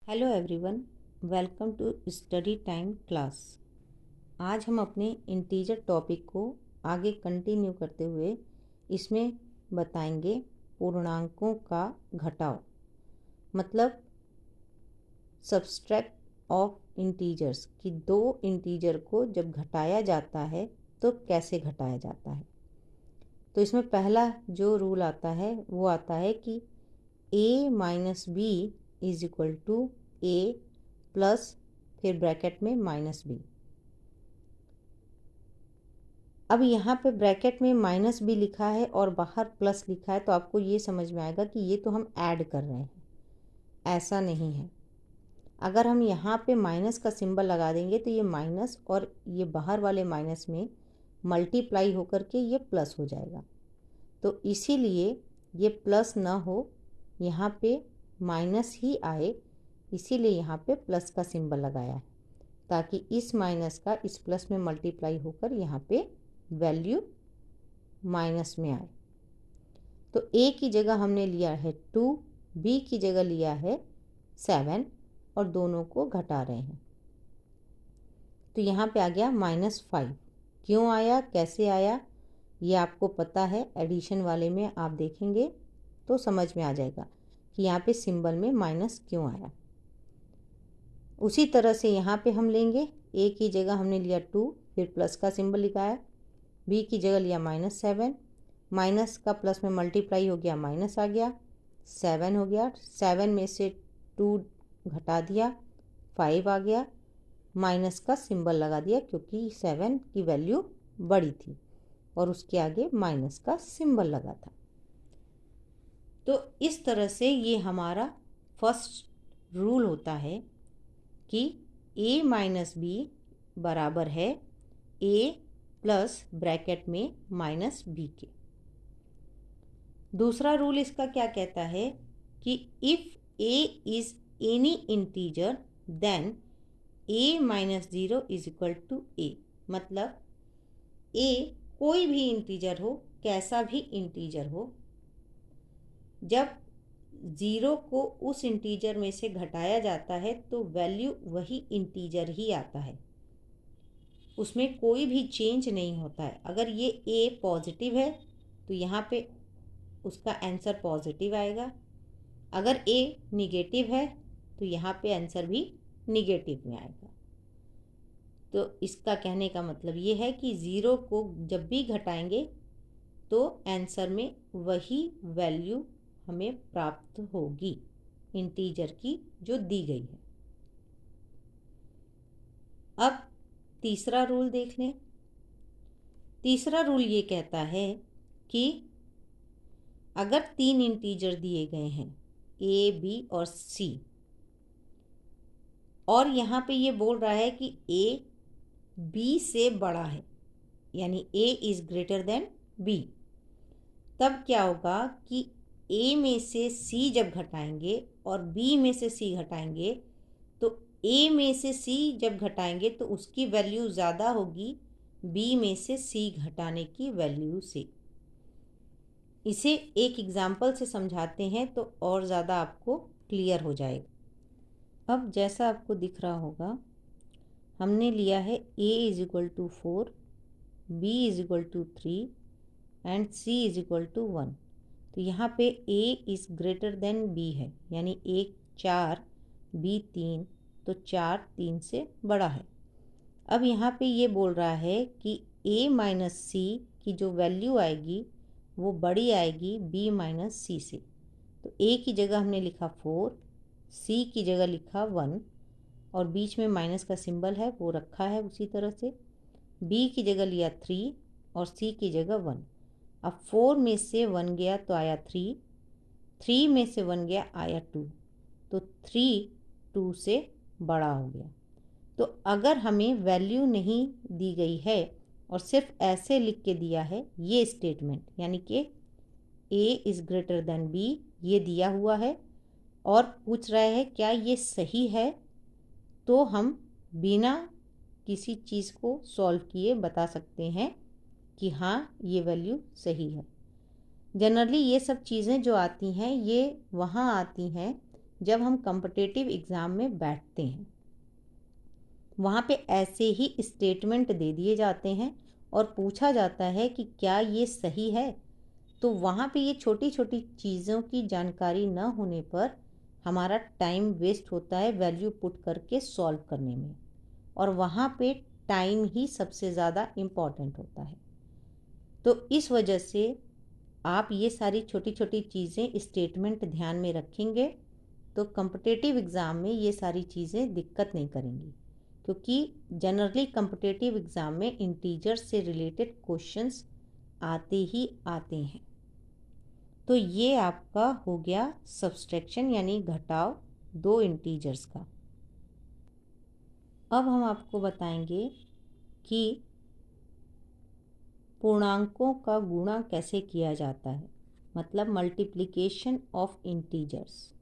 Hello everyone, welcome to study time class. आज हम अपने इंटीजर टॉपिक को आगे कंटिन्यू करते हुए इसमें बताएंगे पूर्णांकों का घटाव, मतलब सब्सट्रैक्ट ऑफ इंटीजर्स कि दो इंटीजर को जब घटाया जाता है तो कैसे घटाया जाता है। तो इसमें पहला जो रूल आता है वो आता है कि a minus B is equal to a plus फिर ब्रैकेट में माइनस बी। अब यहाँ पे ब्रैकेट में माइनस बी लिखा है और बाहर प्लस लिखा है, तो आपको ये समझ में आएगा कि ये तो हम ऐड कर रहे हैं, ऐसा नहीं है। अगर हम यहाँ पे माइनस का सिंबल लगा देंगे तो ये माइनस और ये बाहर वाले माइनस में मल्टीप्लाई होकर के ये प्लस हो जाएगा। तो इसीलिए ये प्लस ना हो, यहाँ पे माइनस ही आए, इसीलिए यहाँ पे प्लस का सिंबल लगाया है ताकि इस माइनस का इस प्लस में मल्टीप्लाई होकर यहाँ पे वैल्यू माइनस में आए। तो a की जगह हमने लिया है 2, b की जगह लिया है 7 और दोनों को घटा रहे हैं। तो यहाँ पे आ गया -5। क्यों आया, कैसे आया, ये आपको पता है। एडिशन वाले में आप देखेंगे तो समझ में आ जाएगा कि यहाँ पे सिंबल में माइनस क्यों आया। उसी तरह से यहाँ पे हम लेंगे, a की जगह हमने लिया 2, फिर प्लस का सिंबल लिखाया, b की जगह लिया -7, माइनस का प्लस में मल्टीप्लाई हो गया, माइनस आ गया, 7 हो गया, 7 में से 2 घटा दिया, 5 आ गया, माइनस का सिंबल लगा दिया क्योंकि 7 की वैल्यू बड़ी थी और उसके आगे माइनस का सिंबल लगा था। तो इस तरह से ये हमारा फर्स्ट रूल होता है कि a माइनस बी बराबर है a प्लस ब्रैकेट में माइनस बी के। दूसरा रूल इसका क्या कहता है कि if a is any integer then a minus 0 is equal to a। मतलब a कोई भी इंटीजर हो, कैसा भी इंटीजर हो, जब 0 को उस इंटीजर में से घटाया जाता है तो वैल्यू वही इंटीजर ही आता है, उसमें कोई भी चेंज नहीं होता है। अगर ये a पॉजिटिव है तो यहाँ पे उसका आंसर पॉजिटिव आएगा, अगर a निगेटिव है तो यहाँ पे आंसर भी निगेटिव में आएगा। तो इसका कहने का मतलब ये है कि 0 को जब भी घटाएंगे तो आंसर में वही वैल्यू हमें प्राप्त होगी इंटीजर की जो दी गई है। अब तीसरा रूल देख लें। तीसरा रूल ये कहता है कि अगर 3 इंटीजर दिए गए हैं a, b और c, और यहाँ पे ये बोल रहा है कि a b से बड़ा है, यानी a is greater than b, तब क्या होगा कि a में से c जब घटाएंगे और b में से c घटाएंगे तो a में से c जब घटाएंगे तो उसकी वैल्यू ज़्यादा होगी b में से c घटाने की वैल्यू से। इसे एक एग्जाम्पल से समझाते हैं तो और ज़्यादा आपको क्लियर हो जाएगा। अब जैसा आपको दिख रहा होगा, हमने लिया है a is equal to 4, b is equal to 3 and c is equal to 1। तो यहाँ पे a is greater than b है, यानी 1 4 b 3, तो 4 3 से बड़ा है। अब यहाँ पे ये बोल रहा है कि a माइनस सी की जो वैल्यू आएगी वो बड़ी आएगी b माइनस सी से। तो a की जगह हमने लिखा 4, c की जगह लिखा 1 और बीच में माइनस का सिंबल है वो रखा है उसी तरह से। b की जगह लिया 3 और c की जगह 1। अब 4 में से 1 गया तो आया 3, 3 में से 1 गया आया 2, तो 3 2 से बड़ा हो गया। तो अगर हमें वैल्यू नहीं दी गई है और सिर्फ ऐसे लिख के दिया है ये स्टेटमेंट, यानी कि a is greater than b ये दिया हुआ है और पूछ रहा है क्या ये सही है, तो हम बिना किसी चीज़ को सॉल्व किए बता सकते हैं कि हाँ ये वैल्यू सही है। जनरली ये सब चीज़ें जो आती हैं ये वहाँ आती हैं जब हम कॉम्पिटिटिव एग्ज़ाम में बैठते हैं, वहाँ पे ऐसे ही स्टेटमेंट दे दिए जाते हैं और पूछा जाता है कि क्या ये सही है, तो वहाँ पे ये छोटी छोटी चीज़ों की जानकारी न होने पर हमारा टाइम वेस्ट होता है वैल्यू पुट करके सॉल्व करने में, और वहाँ पे टाइम ही सबसे ज़्यादा इम्पॉर्टेंट होता है। तो इस वजह से आप ये सारी छोटी छोटी चीज़ें स्टेटमेंट ध्यान में रखेंगे तो कॉम्पिटिटिव एग्ज़ाम में ये सारी चीज़ें दिक्कत नहीं करेंगी, क्योंकि जनरली कॉम्पिटिटिव एग्ज़ाम में इंटीजर से रिलेटेड क्वेश्चंस आते ही आते हैं। तो ये आपका हो गया सब्सट्रैक्शन यानी घटाव दो इंटीजर्स का। अब हम आपको बताएंगे कि पूर्णांकों का गुणा कैसे किया जाता है, मतलब मल्टीप्लिकेशन ऑफ इंटीजर्स।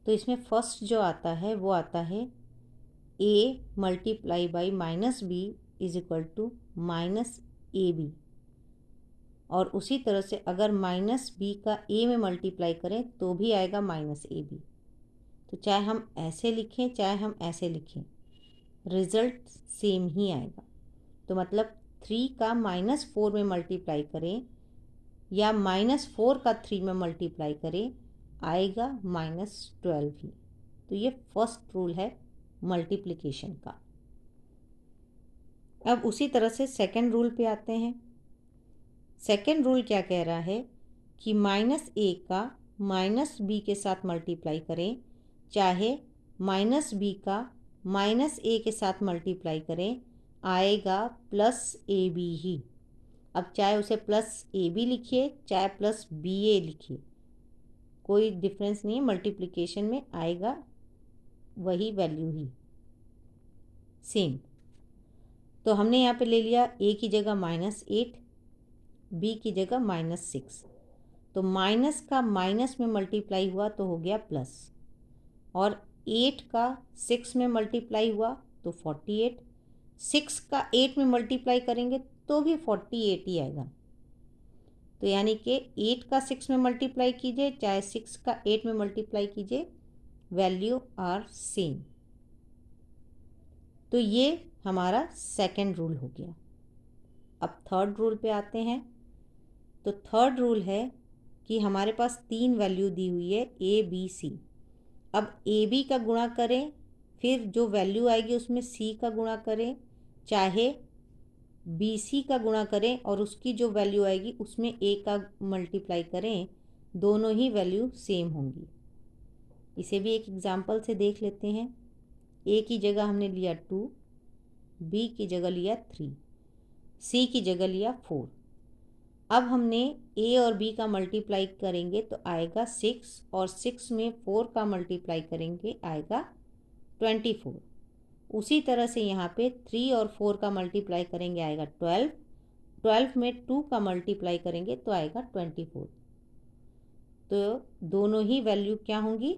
तो इसमें फर्स्ट जो आता है वो आता है a multiply by minus B is equal to minus A B, और उसी तरह से अगर माइनस बी का a में मल्टीप्लाई करें तो भी आएगा माइनस ए बी। तो चाहे हम ऐसे लिखें चाहे हम ऐसे लिखें, रिज़ल्ट सेम ही आएगा। तो मतलब 3 का -4 में मल्टीप्लाई करें या -4 का 3 में मल्टीप्लाई करें, आएगा -12 ही। तो ये फर्स्ट रूल है मल्टीप्लिकेशन का। अब उसी तरह से सेकंड रूल पे आते हैं। सेकंड रूल क्या कह रहा है कि -a का -b के साथ मल्टीप्लाई करें, चाहे -b का -a के साथ मल्टीप्लाई करें, आएगा +ab ही। अब चाहे उसे +ab लिखिए चाहे +ba लिखिए, कोई डिफरेंस नहीं है, मल्टीप्लिकेशन में आएगा वही वैल्यू ही, सेम। तो हमने यहाँ पे ले लिया a की जगह -8, b की जगह -6। तो माइनस का माइनस में मल्टीप्लाई हुआ तो हो गया प्लस, और 8 का 6 में मल्टीप्लाई हुआ तो 48, 6 का 8 में मल्टीप्लाई करेंगे तो भी 48 ही आएगा। तो यानी कि 8 का 6 में मल्टीप्लाई कीजिए चाहे 6 का 8 में मल्टीप्लाई कीजिए, वैल्यू आर सेम। तो ये हमारा सेकंड रूल हो गया। अब थर्ड रूल पे आते हैं। तो थर्ड रूल है कि हमारे पास 3 वैल्यू दी हुई है ए बी सी। अब ए बी का गुणा करें, फिर जो वैल्यू आएगी उसमें सी का गुणा करें, चाहे बी सी का गुणा करें और उसकी जो वैल्यू आएगी उसमें ए का मल्टीप्लाई करें, दोनों ही वैल्यू सेम होंगी। इसे भी एक एग्जांपल से देख लेते हैं। ए की जगह हमने लिया 2, बी की जगह लिया 3, सी की जगह लिया 4। अब हमने ए और बी का मल्टीप्लाई करेंगे तो आएगा 6, और 6 में 4 का मल्टीप्लाई करेंगे आएगा 24। उसी तरह से यहाँ पे 3 और 4 का मल्टीप्लाई करेंगे आएगा 12, 12 में 2 का मल्टीप्लाई करेंगे तो आएगा 24। तो दोनों ही वैल्यू क्या होंगी,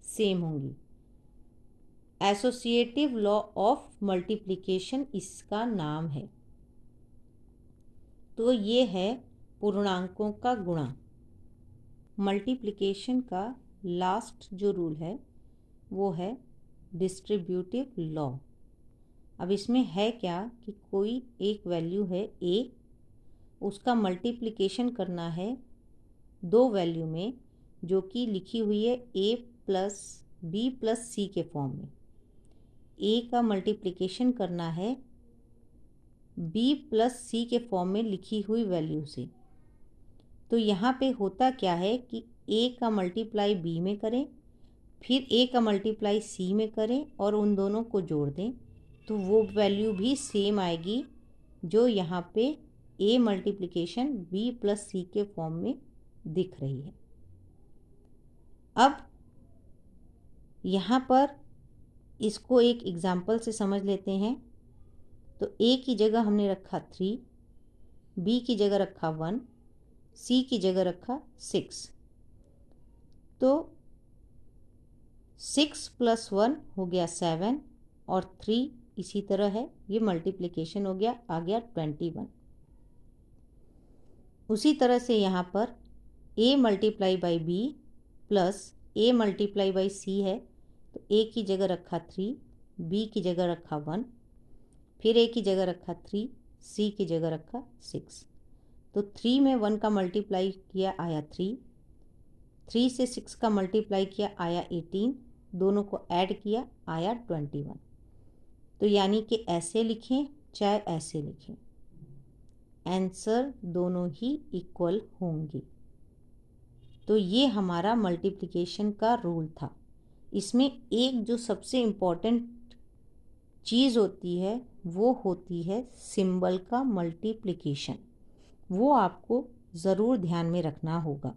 सेम होंगी। एसोसिएटिव लॉ ऑफ मल्टीप्लिकेशन इसका नाम है। तो ये है पूर्णांकों का गुणा। मल्टीप्लिकेशन का लास्ट जो रूल है वो है डिस्ट्रीब्यूटिव लॉ। अब इसमें है क्या कि कोई एक वैल्यू है a, उसका मल्टीप्लिकेशन करना है दो वैल्यू में जो कि लिखी हुई है a plus b plus c के फॉर्म में। a का मल्टीप्लिकेशन करना है b प्लस c के फॉर्म में लिखी हुई वैल्यू से। तो यहाँ पे होता क्या है कि a का मल्टीप्लाई b में करें, फिर a का मल्टीप्लाई c में करें और उन दोनों को जोड़ दें, तो वो वैल्यू भी सेम आएगी जो यहाँ पे a multiplication b plus c के फॉर्म में दिख रही है। अब यहाँ पर इसको एक एग्जाम्पल से समझ लेते हैं। तो a की जगह हमने रखा 3, b की जगह रखा 1, c की जगह रखा 6। तो 6 प्लस 1 हो गया 7 और 3 इसी तरह है, ये मल्टीप्लिकेशन हो गया, आ गया 21। उसी तरह से यहाँ पर a multiply by b plus a multiply by c है, तो a की जगह रखा 3, b की जगह रखा 1, फिर a की जगह रखा 3, c की जगह रखा 6। तो 3 में 1 का मल्टीप्लाई किया आया 3, 3 से 6 का मल्टीप्लाई किया आया 18, दोनों को ऐड किया आया 21। तो यानी कि ऐसे लिखें चाहे ऐसे लिखें, आंसर दोनों ही इक्वल होंगे। तो ये हमारा मल्टीप्लिकेशन का रूल था। इसमें एक जो सबसे इम्पॉर्टेंट चीज़ होती है वो होती है सिंबल का मल्टीप्लिकेशन। वो आपको ज़रूर ध्यान में रखना होगा।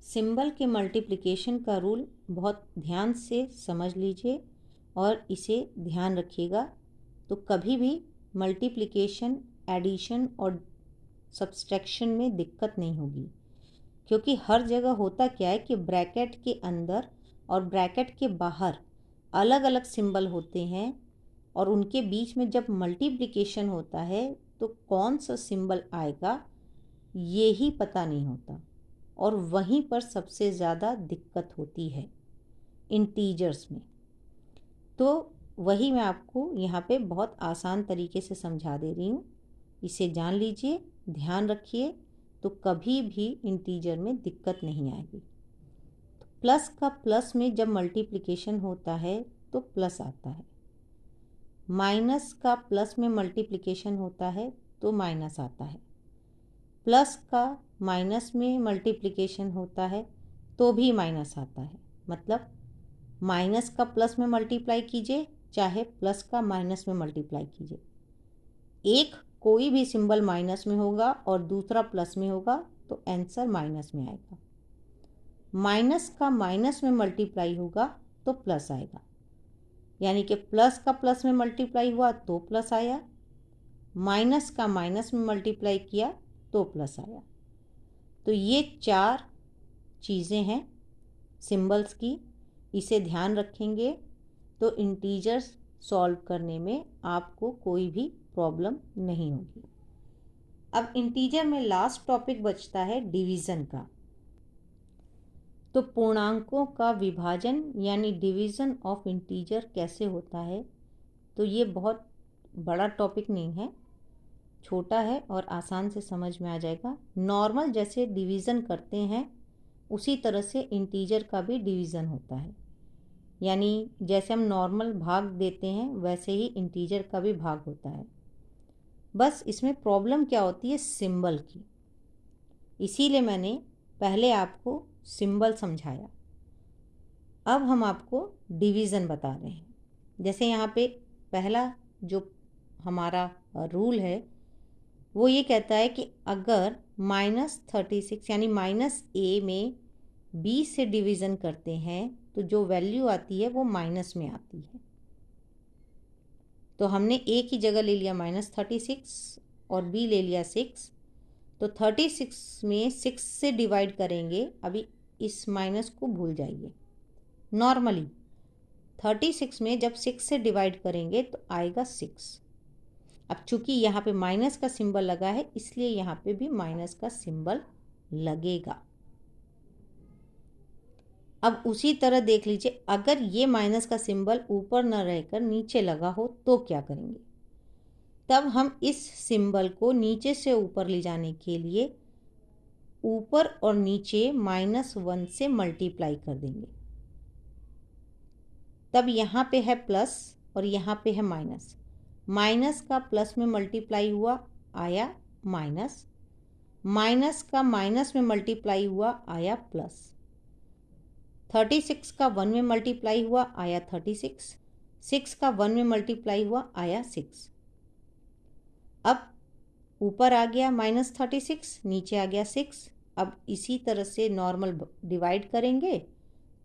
सिंबल के मल्टीप्लिकेशन का रूल बहुत ध्यान से समझ लीजिए और इसे ध्यान रखिएगा, तो कभी भी मल्टीप्लिकेशन, एडिशन और सब्सट्रैक्शन में दिक्कत नहीं होगी। क्योंकि हर जगह होता क्या है कि ब्रैकेट के अंदर और ब्रैकेट के बाहर अलग अलग सिंबल होते हैं, और उनके बीच में जब मल्टीप्लिकेशन होता है तो कौन सा सिंबल आएगा ये ही पता नहीं होता, और वहीं पर सबसे ज़्यादा दिक्कत होती है इंटीजर्स में। तो वही मैं आपको यहाँ पे बहुत आसान तरीके से समझा दे रही हूँ। इसे जान लीजिए, ध्यान रखिए, तो कभी भी इंटीजर में दिक्कत नहीं आएगी। तो प्लस का प्लस में जब मल्टीप्लिकेशन होता है तो प्लस आता है, माइनस का प्लस में मल्टीप्लिकेशन होता है तो माइनस आता है, प्लस का माइनस में मल्टीप्लिकेशन होता है तो भी माइनस आता है। मतलब माइनस का प्लस में मल्टीप्लाई कीजिए चाहे प्लस का माइनस में मल्टीप्लाई कीजिए, एक कोई भी सिंबल माइनस में होगा और दूसरा प्लस में होगा तो आंसर माइनस में आएगा। माइनस का माइनस में मल्टीप्लाई होगा तो प्लस आएगा, यानी कि प्लस का प्लस में मल्टीप्लाई हुआ तो प्लस आया, माइनस का माइनस में मल्टीप्लाई किया तो प्लस आया। तो ये 4 चीज़ें हैं सिंबल्स की, इसे ध्यान रखेंगे तो इंटीजर्स सॉल्व करने में आपको कोई भी प्रॉब्लम नहीं होगी। अब इंटीजर में लास्ट टॉपिक बचता है डिवीज़न का। तो पूर्णांकों का विभाजन यानी डिवीज़न ऑफ इंटीजर कैसे होता है, तो ये बहुत बड़ा टॉपिक नहीं है, छोटा है और आसान से समझ में आ जाएगा। नॉर्मल जैसे डिवीज़न करते हैं उसी तरह से इंटीजर का भी डिवीज़न होता है, यानी जैसे हम नॉर्मल भाग देते हैं वैसे ही इंटीजर का भी भाग होता है। बस इसमें प्रॉब्लम क्या होती है, सिंबल की। इसीलिए मैंने पहले आपको सिंबल समझाया, अब हम आपको डिवीज़न बता रहे हैं। जैसे यहाँ पे पहला जो हमारा रूल है वो ये कहता है कि अगर -36 यानी -a में b से डिवीज़न करते हैं तो जो वैल्यू आती है वो माइनस में आती है। तो हमने a की जगह ले लिया -36 और b ले लिया 6, तो 36 में 6 से डिवाइड करेंगे, अभी इस माइनस को भूल जाइए। नॉर्मली 36 में जब 6 से डिवाइड करेंगे तो आएगा 6। अब चूंकि यहाँ पे माइनस का सिंबल लगा है इसलिए यहाँ पे भी माइनस का सिंबल लगेगा। अब उसी तरह देख लीजिए, अगर ये माइनस का सिंबल ऊपर न रहकर नीचे लगा हो तो क्या करेंगे। तब हम इस सिंबल को नीचे से ऊपर ले जाने के लिए ऊपर और नीचे -1 से मल्टीप्लाई कर देंगे। तब यहाँ पे है प्लस और यहाँ पे है माइनस, माइनस का प्लस में मल्टीप्लाई हुआ आया माइनस, माइनस का माइनस में मल्टीप्लाई हुआ आया प्लस, 36 का 1 में मल्टीप्लाई हुआ आया 36, 6 का 1 में मल्टीप्लाई हुआ आया 6। अब ऊपर आ गया -36, नीचे आ गया 6। अब इसी तरह से नॉर्मल डिवाइड करेंगे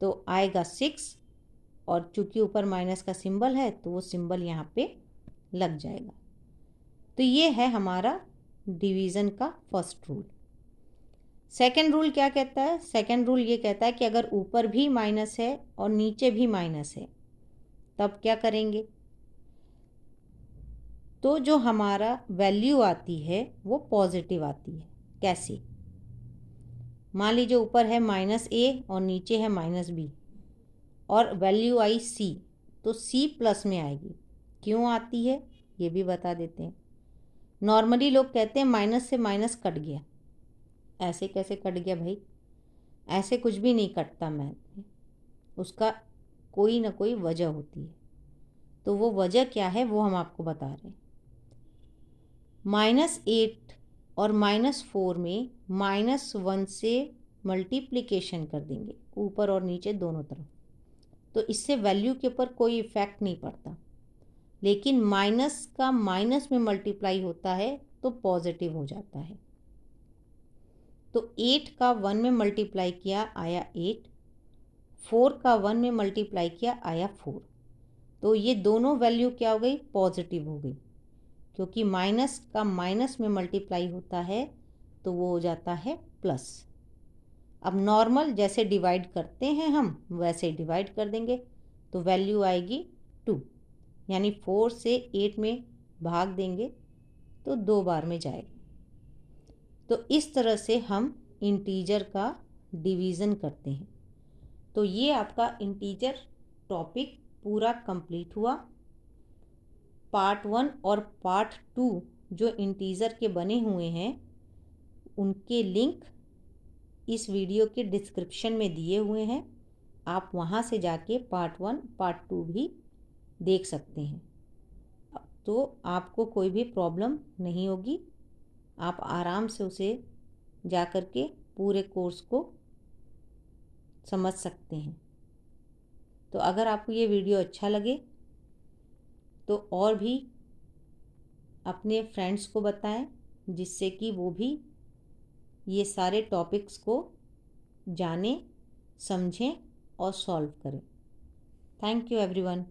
तो आएगा 6, और चूंकि ऊपर माइनस का सिंबल है तो वो सिंबल यहाँ पे लग जाएगा। तो ये है हमारा डिवीज़न का फर्स्ट रूल। सेकंड रूल क्या कहता है, सेकंड रूल ये कहता है कि अगर ऊपर भी माइनस है और नीचे भी माइनस है तब क्या करेंगे। तो जो हमारा वैल्यू आती है वो पॉजिटिव आती है। कैसे, मान लीजिए ऊपर है -a और नीचे है -b और वैल्यू आई c, तो c प्लस में आएगी। क्यों आती है ये भी बता देते हैं। नॉर्मली लोग कहते हैं माइनस से माइनस कट गया। ऐसे कैसे कट गया भाई? ऐसे कुछ भी नहीं कटता मैथ में, उसका कोई ना कोई वजह होती है। तो वो वजह क्या है वो हम आपको बता रहे हैं। -8 और -4 में -1 से मल्टीप्लिकेशन कर देंगे ऊपर और नीचे दोनों तरफ, तो इससे वैल्यू के ऊपर कोई इफ़ेक्ट नहीं पड़ता। लेकिन माइनस का माइनस में मल्टीप्लाई होता है तो पॉजिटिव हो जाता है। तो 8 का 1 में मल्टीप्लाई किया आया 8, 4 का 1 में मल्टीप्लाई किया आया 4। तो ये दोनों वैल्यू क्या हो गई? पॉजिटिव हो गई, क्योंकि माइनस का माइनस में मल्टीप्लाई होता है तो वो हो जाता है प्लस। अब नॉर्मल जैसे डिवाइड करते हैं हम वैसे डिवाइड कर देंगे, तो वैल्यू आएगी 2, यानी 4 से 8 में भाग देंगे तो 2 बार में जाएगा। तो इस तरह से हम इंटीजर का डिवीज़न करते हैं। तो ये आपका इंटीजर टॉपिक पूरा कंप्लीट हुआ। पार्ट 1 और पार्ट 2 जो इंटीजर के बने हुए हैं उनके लिंक इस वीडियो के डिस्क्रिप्शन में दिए हुए हैं। आप वहाँ से जाके पार्ट 1 पार्ट 2 भी देख सकते हैं। तो आपको कोई भी प्रॉब्लम नहीं होगी, आप आराम से उसे जा कर के पूरे कोर्स को समझ सकते हैं। तो अगर आपको ये वीडियो अच्छा लगे तो और भी अपने फ्रेंड्स को बताएं, जिससे कि वो भी ये सारे टॉपिक्स को जानें, समझें और सॉल्व करें। Thank you everyone.